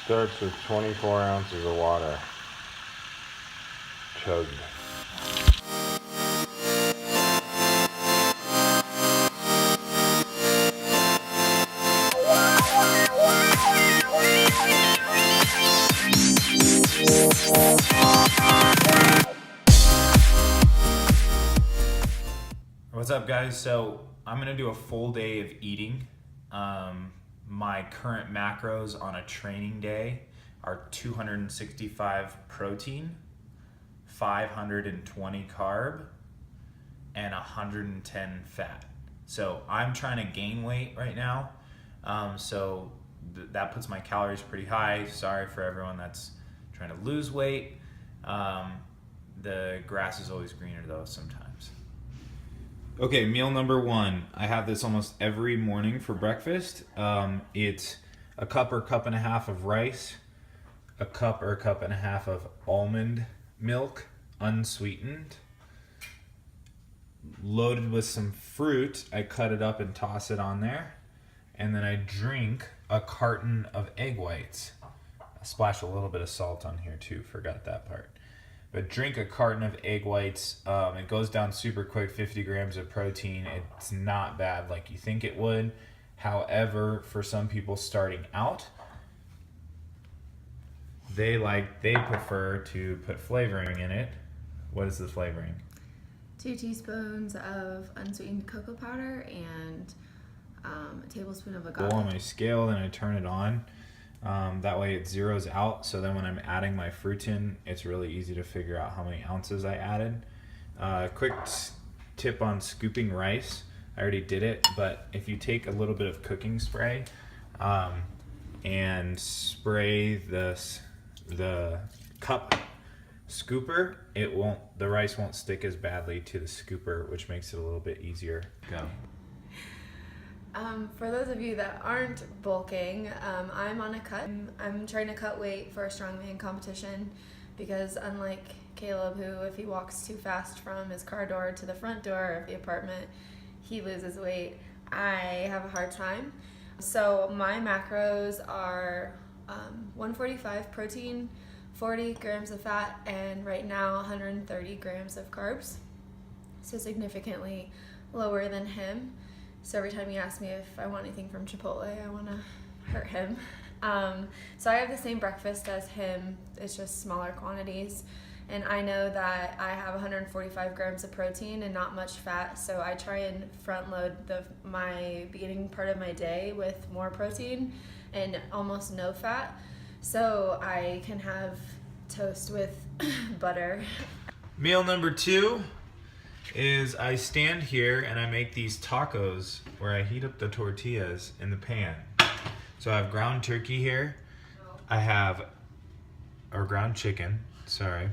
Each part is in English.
Starts with 24 ounces of water. Chugged. What's up, guys? So I'm gonna do a full day of eating. My current macros on a training day are 265 protein, 520 carb, and 110 fat. So I'm trying to gain weight right now. That puts my calories pretty high. Sorry for everyone that's trying to lose weight. The grass is always greener though sometimes. Okay, meal number one. I have this almost every morning for breakfast. It's a cup or cup and a half of rice, a cup or cup and a half of almond milk, unsweetened, loaded with some fruit. I cut it up and toss it on there. And then I drink a carton of egg whites. I splash a little bit of salt on here too, forgot that part. But drink a carton of egg whites. It goes down super quick, 50 grams of protein. It's not bad like you think it would. However, for some people starting out, they prefer to put flavoring in it. What is the flavoring? 2 teaspoons of unsweetened cocoa powder and a tablespoon of agave. Go on my scale, and I turn it on. That way it zeroes out, so then when I'm adding my fruit in, it's really easy to figure out how many ounces I added. Quick tip on scooping rice. I already did it, but if you take a little bit of cooking spray and spray the cup scooper, the rice won't stick as badly to the scooper, which makes it a little bit easier. Go. For those of you that aren't bulking, I'm on a cut. I'm trying to cut weight for a strongman competition because unlike Caleb, who if he walks too fast from his car door to the front door of the apartment, he loses weight, I have a hard time. So my macros are 145 protein, 40 grams of fat, and right now 130 grams of carbs. So significantly lower than him. So every time he asks me if I want anything from Chipotle, I want to hurt him. So I have the same breakfast as him. It's just smaller quantities. And I know that I have 145 grams of protein and not much fat. So I try and front load my beginning part of my day with more protein and almost no fat. So I can have toast with butter. Meal number two is I stand here and I make these tacos where I heat up the tortillas in the pan. So I have ground turkey here. Or ground chicken, sorry.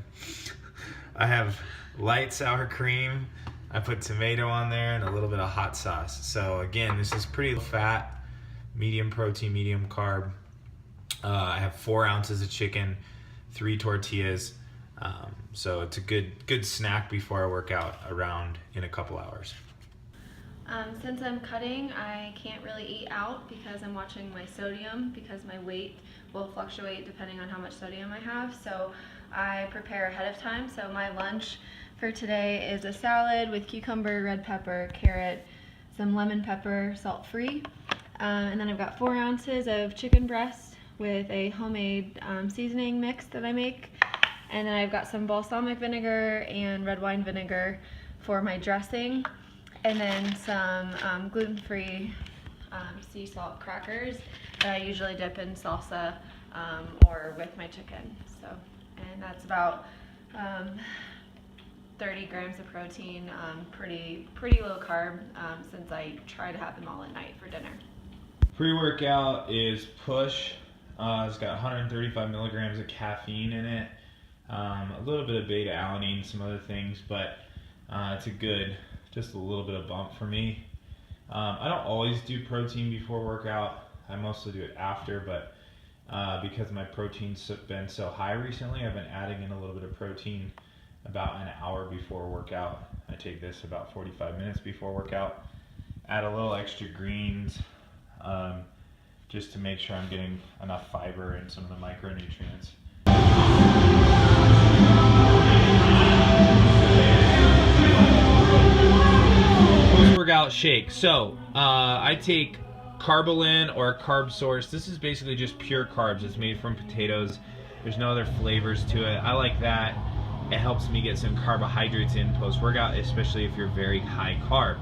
I have light sour cream. I put tomato on there and a little bit of hot sauce. So again, this is pretty low fat, medium protein, medium carb. I have 4 ounces of chicken, 3 tortillas. So it's a good snack before I work out around in a couple hours. Since I'm cutting, I can't really eat out because I'm watching my sodium because my weight will fluctuate depending on how much sodium I have. So I prepare ahead of time. So my lunch for today is a salad with cucumber, red pepper, carrot, some lemon pepper, salt-free. And then I've got 4 ounces of chicken breast with a homemade seasoning mix that I make. And then I've got some balsamic vinegar and red wine vinegar for my dressing. And then some gluten-free sea salt crackers that I usually dip in salsa or with my chicken. And that's about 30 grams of protein, pretty low carb since I try to have them all at night for dinner. Pre-workout is Push. It's got 135 milligrams of caffeine in it. A little bit of beta alanine, some other things, but it's just a little bit of bump for me. I don't always do protein before workout. I mostly do it after, but because my protein's been so high recently, I've been adding in a little bit of protein about an hour before workout. I take this about 45 minutes before workout. Add a little extra greens, just to make sure I'm getting enough fiber and some of the micronutrients. Post-workout shake. So I take Carbolin or a carb source. This is basically just pure carbs. It's made from potatoes. There's no other flavors to it. I like that. It helps me get some carbohydrates in post-workout, especially if you're very high carb.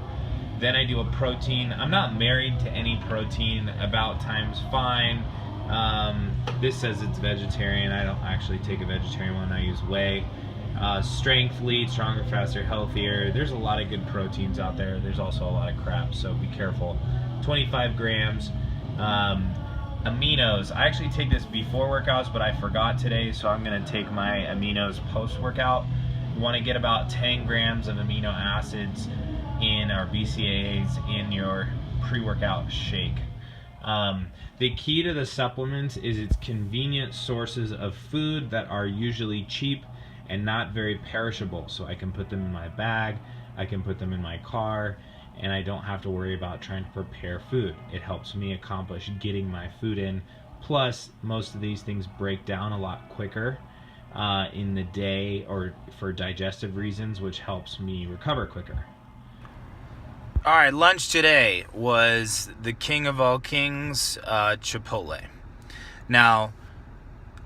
Then I do a protein. I'm not married to any protein. About Time's fine. This says it's vegetarian. I don't actually take a vegetarian one. I use whey. Strength, lead, stronger, faster, healthier. There's a lot of good proteins out there. There's also a lot of crap, so be careful. 25 grams. Aminos. I actually take this before workouts, but I forgot today, so I'm going to take my aminos post-workout. You want to get about 10 grams of amino acids in our BCAAs in your pre-workout shake. The key to the supplements is its convenient sources of food that are usually cheap and not very perishable. So I can put them in my bag, I can put them in my car, and I don't have to worry about trying to prepare food. It helps me accomplish getting my food in. Plus, most of these things break down a lot quicker in the day or for digestive reasons, which helps me recover quicker. All right, lunch today was the king of all kings, Chipotle. Now,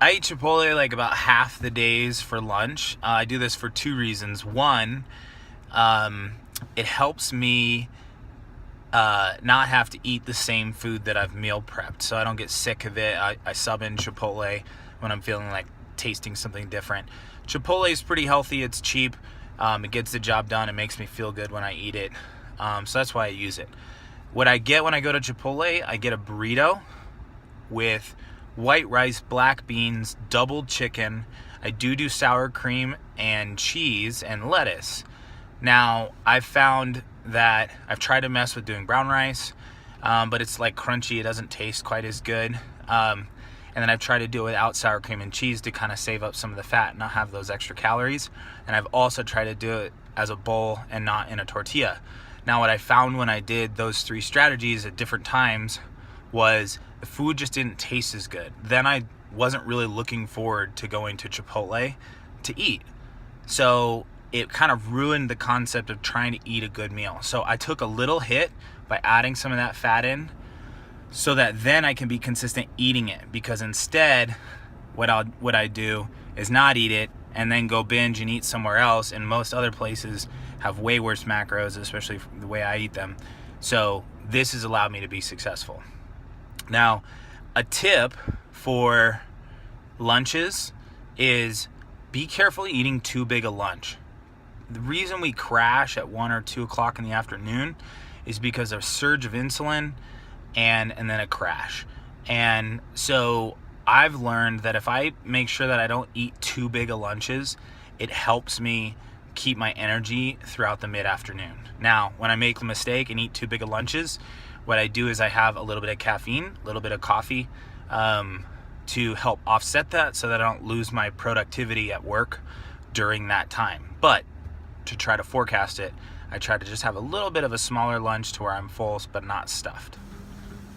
I eat Chipotle like about half the days for lunch. I do this for two reasons. One, it helps me not have to eat the same food that I've meal prepped, so I don't get sick of it. I sub in Chipotle when I'm feeling like tasting something different. Chipotle is pretty healthy. It's cheap. It gets the job done. It makes me feel good when I eat it. So that's why I use it. What I get when I go to Chipotle, I get a burrito with white rice, black beans, doubled chicken. I do sour cream and cheese and lettuce. Now, I've found that I've tried to mess with doing brown rice, but it's like crunchy. It doesn't taste quite as good. And then I've tried to do it without sour cream and cheese to kind of save up some of the fat and not have those extra calories. And I've also tried to do it as a bowl and not in a tortilla. Now, what I found when I did those three strategies at different times was the food just didn't taste as good. Then I wasn't really looking forward to going to Chipotle to eat. So it kind of ruined the concept of trying to eat a good meal. So I took a little hit by adding some of that fat in so that then I can be consistent eating it. Because instead, what I do is not eat it and then go binge and eat somewhere else. And most other places have way worse macros, especially the way I eat them. So this has allowed me to be successful. Now, a tip for lunches is be careful eating too big a lunch. The reason we crash at 1 or 2 o'clock in the afternoon is because of a surge of insulin and then a crash. And so I've learned that if I make sure that I don't eat too big of lunches, it helps me keep my energy throughout the mid-afternoon. Now, when I make the mistake and eat too big of lunches, what I do is I have a little bit of caffeine, a little bit of coffee to help offset that so that I don't lose my productivity at work during that time. But to try to forecast it, I try to just have a little bit of a smaller lunch to where I'm full but not stuffed.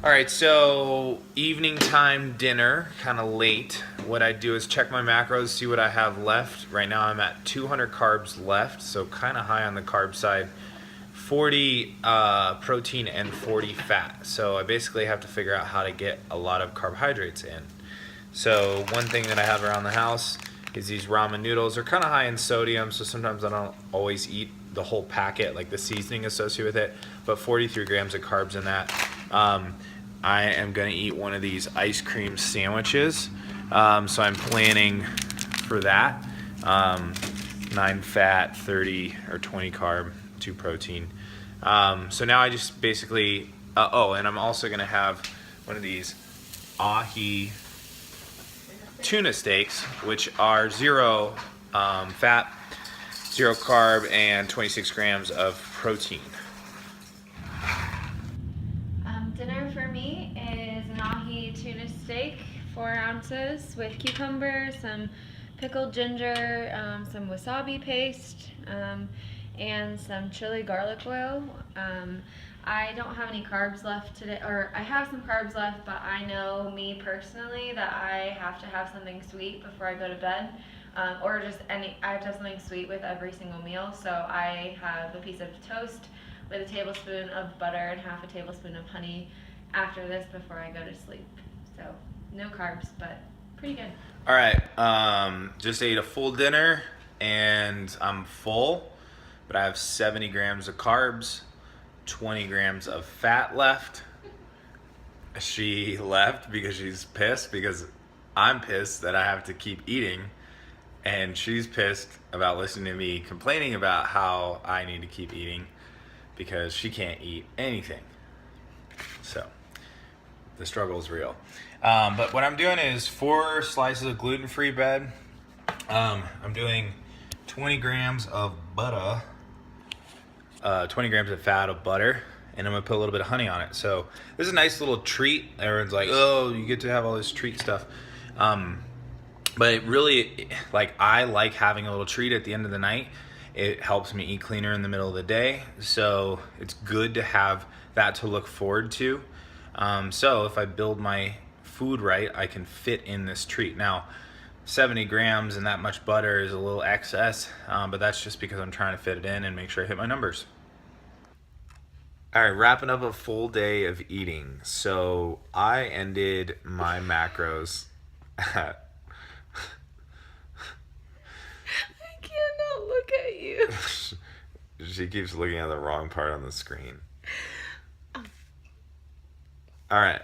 All right, so evening time dinner, kind of late. What I do is check my macros, see what I have left. Right now I'm at 200 carbs left, so kind of high on the carb side. 40 protein and 40 fat. So I basically have to figure out how to get a lot of carbohydrates in. So one thing that I have around the house is these ramen noodles. They're kind of high in sodium, so sometimes I don't always eat the whole packet, like the seasoning associated with it, but 43 grams of carbs in that. I am going to eat one of these ice cream sandwiches, so I'm planning for that. 9 fat, 30 or 20 carb, 2 protein. So now I just basically, and I'm also going to have one of these ahi tuna steaks, which are 0 fat, 0 carb, and 26 grams of protein. Dinner for me is an ahi tuna steak, 4 ounces with cucumber, some pickled ginger, some wasabi paste, and some chili garlic oil. I don't have any carbs left today, or I have some carbs left, but I know me personally that I have to have something sweet before I go to bed, or just I have to have something sweet with every single meal. So I have a piece of toast with a tablespoon of butter and half a tablespoon of honey after this before I go to sleep. So no carbs, but pretty good. All right, just ate a full dinner and I'm full, but I have 70 grams of carbs, 20 grams of fat left. She left because she's pissed because I'm pissed that I have to keep eating, and she's pissed about listening to me complaining about how I need to keep eating because she can't eat anything. So the struggle is real. But what I'm doing is 4 slices of gluten-free bread. I'm doing 20 grams of butter, 20 grams of fat of butter, and I'm gonna put a little bit of honey on it. So this is a nice little treat. Everyone's like, oh, you get to have all this treat stuff. But it really, like, I like having a little treat at the end of the night. It helps me eat cleaner in the middle of the day. So it's good to have that to look forward to. So if I build my food right, I can fit in this treat. Now, 70 grams and that much butter is a little excess, but that's just because I'm trying to fit it in and make sure I hit my numbers. All right, wrapping up a full day of eating. So I ended my macros at... I cannot look at you. She keeps looking at the wrong part on the screen. All right.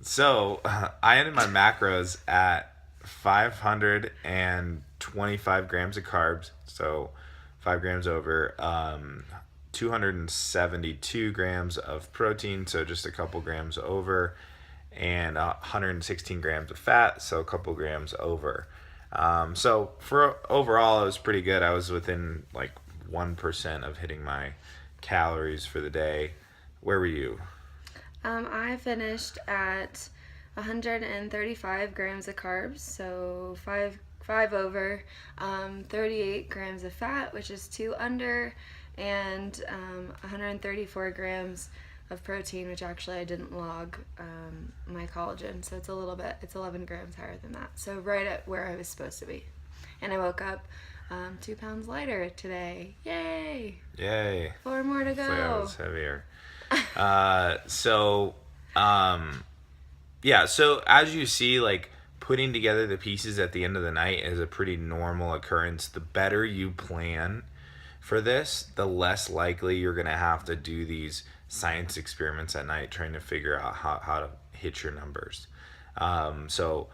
So I ended my macros at 525 grams of carbs, so 5 grams over, 272 grams of protein, so just a couple grams over, and 116 grams of fat, so a couple grams over. So for overall, it was pretty good. I was within like 1% of hitting my calories for the day. Where were you? I finished at 135 grams of carbs, so five over, 38 grams of fat, which is 2 under, and 134 grams of protein, which actually I didn't log my collagen, so it's 11 grams higher than that. So right at where I was supposed to be. And I woke up 2 pounds lighter today. Yay! Yay. 4 more to go. So I was heavier. Yeah, so as you see, like, putting together the pieces at the end of the night is a pretty normal occurrence. The better you plan for this, the less likely you're going to have to do these science experiments at night trying to figure out how to hit your numbers. So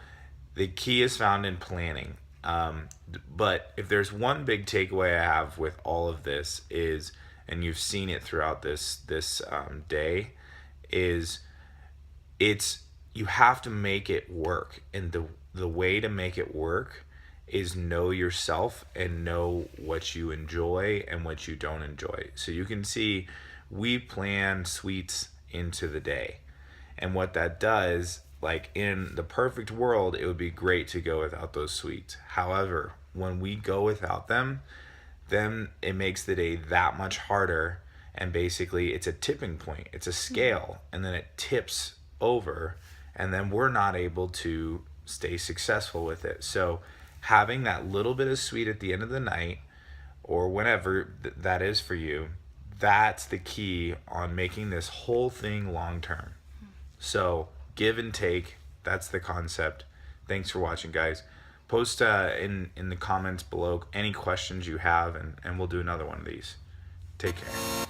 the key is found in planning. But if there's one big takeaway I have with all of this is, and you've seen it throughout this day, is you have to make it work. And the way to make it work is know yourself and know what you enjoy and what you don't enjoy. So you can see we plan sweets into the day. And what that does, like in the perfect world, it would be great to go without those sweets. However, when we go without them, then it makes the day that much harder. And basically it's a tipping point. It's a scale. And then it tips over. And then we're not able to stay successful with it. So having that little bit of sweet at the end of the night, or whenever that is for you, that's the key on making this whole thing long term. So give and take, that's the concept. Thanks for watching, guys. Post in the comments below any questions you have, and we'll do another one of these. Take care.